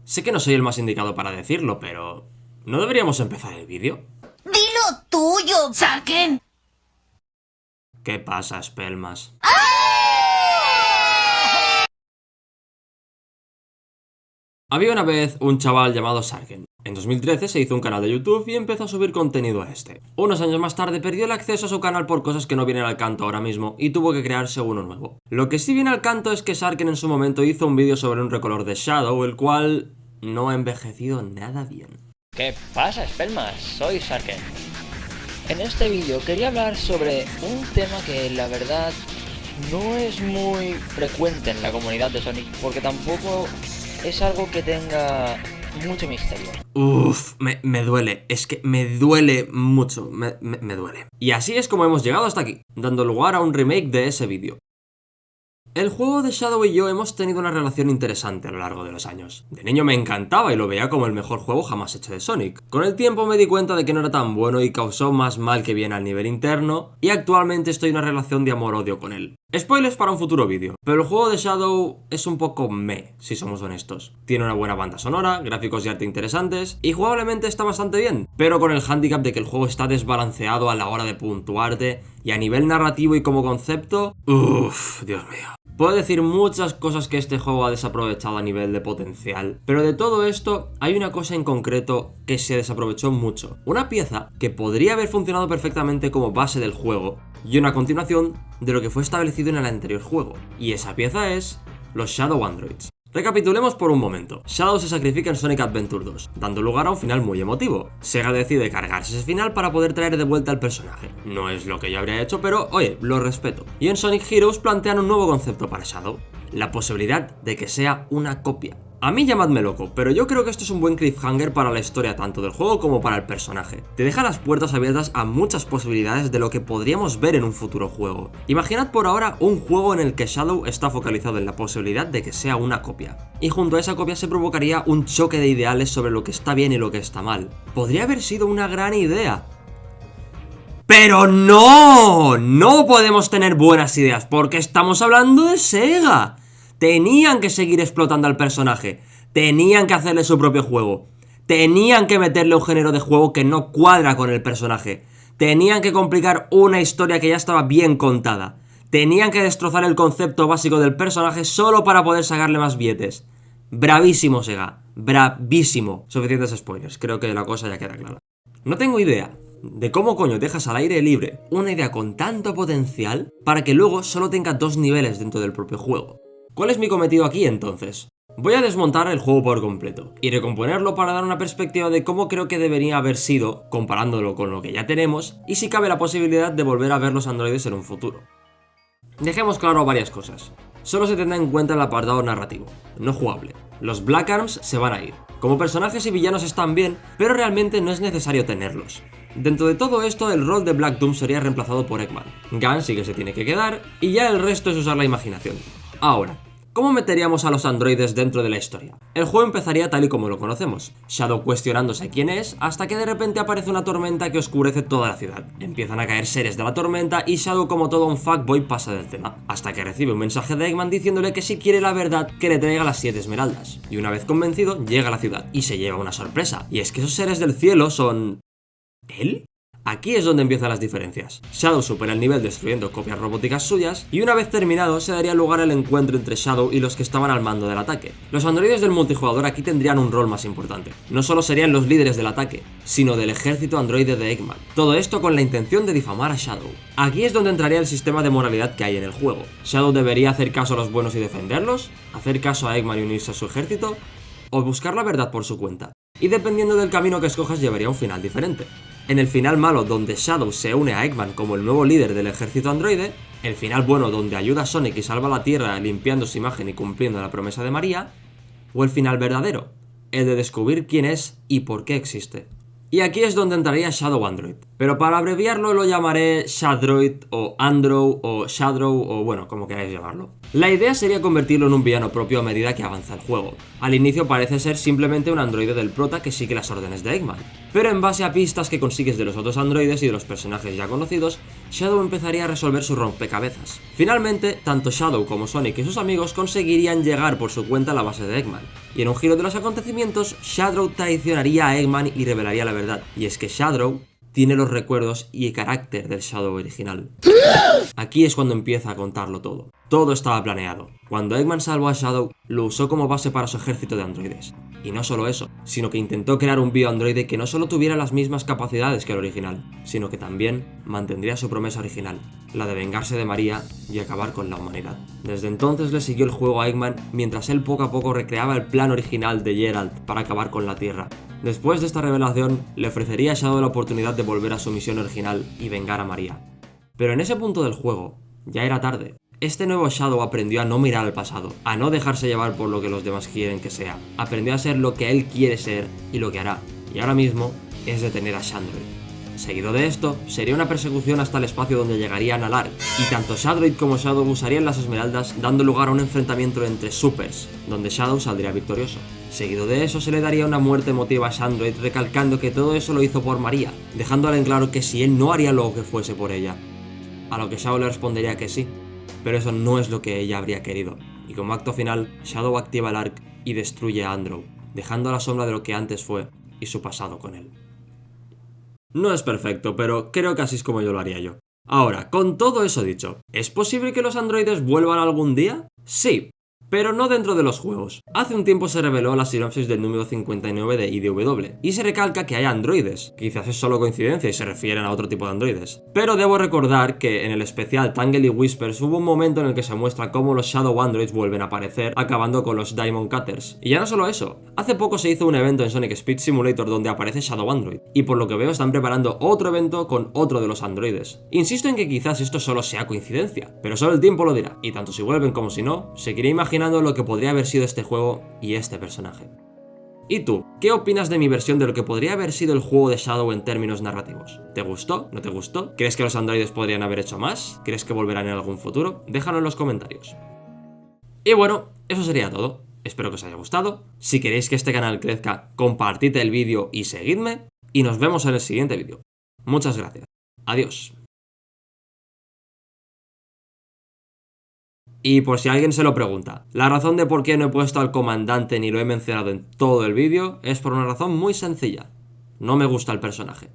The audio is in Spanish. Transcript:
Sé que no soy el más indicado para decirlo, pero ¿no deberíamos empezar el vídeo? ¡Dilo tuyo! ¡Saquen! ¿Qué pasa, Spellmas? Había una vez un chaval llamado Sarken. En 2013 se hizo un canal de YouTube y empezó a subir contenido a este. Unos años más tarde perdió el acceso a su canal por cosas que no vienen al canto ahora mismo y tuvo que crearse uno nuevo. Lo que sí viene al canto es que Sarken en su momento hizo un vídeo sobre un recolor de Shadow, el cual no ha envejecido nada bien. ¿Qué pasa, Spellmas? Soy Sarken. En este vídeo quería hablar sobre un tema que la verdad no es muy frecuente en la comunidad de Sonic, porque tampoco es algo que tenga mucho misterio. Uff, me duele, es que me duele mucho, me duele. Y así es como hemos llegado hasta aquí, dando lugar a un remake de ese vídeo. El juego de Shadow y yo hemos tenido una relación interesante a lo largo de los años. De niño me encantaba y lo veía como el mejor juego jamás hecho de Sonic. Con el tiempo me di cuenta de que no era tan bueno y causó más mal que bien al nivel interno, y actualmente estoy en una relación de amor-odio con él. Spoilers para un futuro vídeo, pero el juego de Shadow es un poco meh, si somos honestos. Tiene una buena banda sonora, gráficos y arte interesantes, y jugablemente está bastante bien, pero con el hándicap de que el juego está desbalanceado a la hora de puntuarte, y a nivel narrativo y como concepto, uff, Dios mío. Puedo decir muchas cosas que este juego ha desaprovechado a nivel de potencial, pero de todo esto hay una cosa en concreto que se desaprovechó mucho. Una pieza que podría haber funcionado perfectamente como base del juego y una continuación de lo que fue establecido en el anterior juego. Y esa pieza es los Shadow Androids. Recapitulemos por un momento. Shadow se sacrifica en Sonic Adventure 2, dando lugar a un final muy emotivo. Sega decide cargarse ese final para poder traer de vuelta al personaje. No es lo que yo habría hecho, pero oye, lo respeto. Y en Sonic Heroes plantean un nuevo concepto para Shadow: la posibilidad de que sea una copia. A mí llamadme loco, pero yo creo que esto es un buen cliffhanger para la historia tanto del juego como para el personaje. Te deja las puertas abiertas a muchas posibilidades de lo que podríamos ver en un futuro juego. Imaginad por ahora un juego en el que Shadow está focalizado en la posibilidad de que sea una copia, y junto a esa copia se provocaría un choque de ideales sobre lo que está bien y lo que está mal. Podría haber sido una gran idea. ¡Pero no! No podemos tener buenas ideas porque estamos hablando de Sega. Tenían que seguir explotando al personaje, tenían que hacerle su propio juego, tenían que meterle un género de juego que no cuadra con el personaje, tenían que complicar una historia que ya estaba bien contada, tenían que destrozar el concepto básico del personaje solo para poder sacarle más billetes. Bravísimo, Sega, bravísimo. Suficientes spoilers, creo que la cosa ya queda clara. No tengo idea de cómo coño dejas al aire libre una idea con tanto potencial para que luego solo tenga dos niveles dentro del propio juego. ¿Cuál es mi cometido aquí entonces? Voy a desmontar el juego por completo y recomponerlo para dar una perspectiva de cómo creo que debería haber sido, comparándolo con lo que ya tenemos, y si cabe la posibilidad de volver a ver los androides en un futuro. Dejemos claro varias cosas. Solo se tendrá en cuenta el apartado narrativo, no jugable. Los Black Arms se van a ir. Como personajes y villanos están bien, pero realmente no es necesario tenerlos. Dentro de todo esto, el rol de Black Doom sería reemplazado por Eggman. Gun sí que se tiene que quedar, y ya el resto es usar la imaginación. Ahora, ¿cómo meteríamos a los androides dentro de la historia? El juego empezaría tal y como lo conocemos, Shadow cuestionándose quién es, hasta que de repente aparece una tormenta que oscurece toda la ciudad. Empiezan a caer seres de la tormenta y Shadow, como todo un fuckboy, pasa del tema, hasta que recibe un mensaje de Eggman diciéndole que si quiere la verdad, que le traiga las 7 esmeraldas. Y una vez convencido, llega a la ciudad y se lleva una sorpresa, y es que esos seres del cielo son... ¿él? Aquí es donde empiezan las diferencias. Shadow supera el nivel destruyendo copias robóticas suyas, y una vez terminado se daría lugar al encuentro entre Shadow y los que estaban al mando del ataque. Los androides del multijugador aquí tendrían un rol más importante. No solo serían los líderes del ataque, sino del ejército androide de Eggman. Todo esto con la intención de difamar a Shadow. Aquí es donde entraría el sistema de moralidad que hay en el juego. Shadow debería hacer caso a los buenos y defenderlos, hacer caso a Eggman y unirse a su ejército, o buscar la verdad por su cuenta. Y dependiendo del camino que escojas llevaría un final diferente. En el final malo, donde Shadow se une a Eggman como el nuevo líder del ejército androide, el final bueno, donde ayuda a Sonic y salva la Tierra limpiando su imagen y cumpliendo la promesa de María, o el final verdadero, el de descubrir quién es y por qué existe. Y aquí es donde entraría Shadow Android, pero para abreviarlo lo llamaré Shadroid o Androw o Shadow o bueno, como queráis llamarlo. La idea sería convertirlo en un villano propio a medida que avanza el juego. Al inicio parece ser simplemente un androide del prota que sigue las órdenes de Eggman, Pero en base a pistas que consigues de los otros androides y de los personajes ya conocidos, Shadow empezaría a resolver su rompecabezas. Finalmente, tanto Shadow como Sonic y sus amigos conseguirían llegar por su cuenta a la base de Eggman. Y en un giro de los acontecimientos, Shadow traicionaría a Eggman y revelaría la verdad. Y es que Shadow tiene los recuerdos y el carácter del Shadow original. Aquí es cuando empieza a contarlo todo. Todo estaba planeado. Cuando Eggman salvó a Shadow, lo usó como base para su ejército de androides. Y no solo eso, sino que intentó crear un bioandroide que no solo tuviera las mismas capacidades que el original, sino que también mantendría su promesa original, la de vengarse de María y acabar con la humanidad. Desde entonces le siguió el juego a Eggman mientras él poco a poco recreaba el plan original de Geralt para acabar con la Tierra. Después de esta revelación, le ofrecería a Shadow la oportunidad de volver a su misión original y vengar a María. Pero en ese punto del juego, ya era tarde. Este nuevo Shadow aprendió a no mirar al pasado, a no dejarse llevar por lo que los demás quieren que sea. Aprendió a ser lo que él quiere ser y lo que hará. Y ahora mismo es detener a Shandroid. Seguido de esto, sería una persecución hasta el espacio donde llegarían al Ark, y tanto Shandroid como Shadow usarían las esmeraldas, dando lugar a un enfrentamiento entre supers, donde Shadow saldría victorioso. Seguido de eso se le daría una muerte emotiva a Shandroid, recalcando que todo eso lo hizo por María, dejándole en claro que si él no haría lo que fuese por ella. A lo que Shadow le respondería que sí, pero eso no es lo que ella habría querido, y como acto final, Shadow activa el Ark y destruye a Andrew, dejando a la sombra de lo que antes fue y su pasado con él. No es perfecto, pero creo que así es como yo lo haría yo. Ahora, con todo eso dicho, ¿es posible que los androides vuelvan algún día? Sí, pero no dentro de los juegos. Hace un tiempo se reveló la sinopsis del número 59 de IDW, y se recalca que hay androides. Quizás es solo coincidencia y se refieren a otro tipo de androides. Pero debo recordar que en el especial Tangle y Whispers hubo un momento en el que se muestra cómo los Shadow Androids vuelven a aparecer, acabando con los Diamond Cutters. Y ya no solo eso, hace poco se hizo un evento en Sonic Speed Simulator donde aparece Shadow Android, y por lo que veo están preparando otro evento con otro de los androides. Insisto en que quizás esto solo sea coincidencia, pero solo el tiempo lo dirá, y tanto si vuelven como si no, seguiré imaginando lo que podría haber sido este juego y este personaje. ¿Y tú? ¿Qué opinas de mi versión de lo que podría haber sido el juego de Shadow en términos narrativos? ¿Te gustó? ¿No te gustó? ¿Crees que los androides podrían haber hecho más? ¿Crees que volverán en algún futuro? Déjalo en los comentarios. Y bueno, eso sería todo. Espero que os haya gustado. Si queréis que este canal crezca, compartid el vídeo y seguidme. Y nos vemos en el siguiente vídeo. Muchas gracias. Adiós. Y por si alguien se lo pregunta, la razón de por qué no he puesto al comandante ni lo he mencionado en todo el vídeo es por una razón muy sencilla. No me gusta el personaje.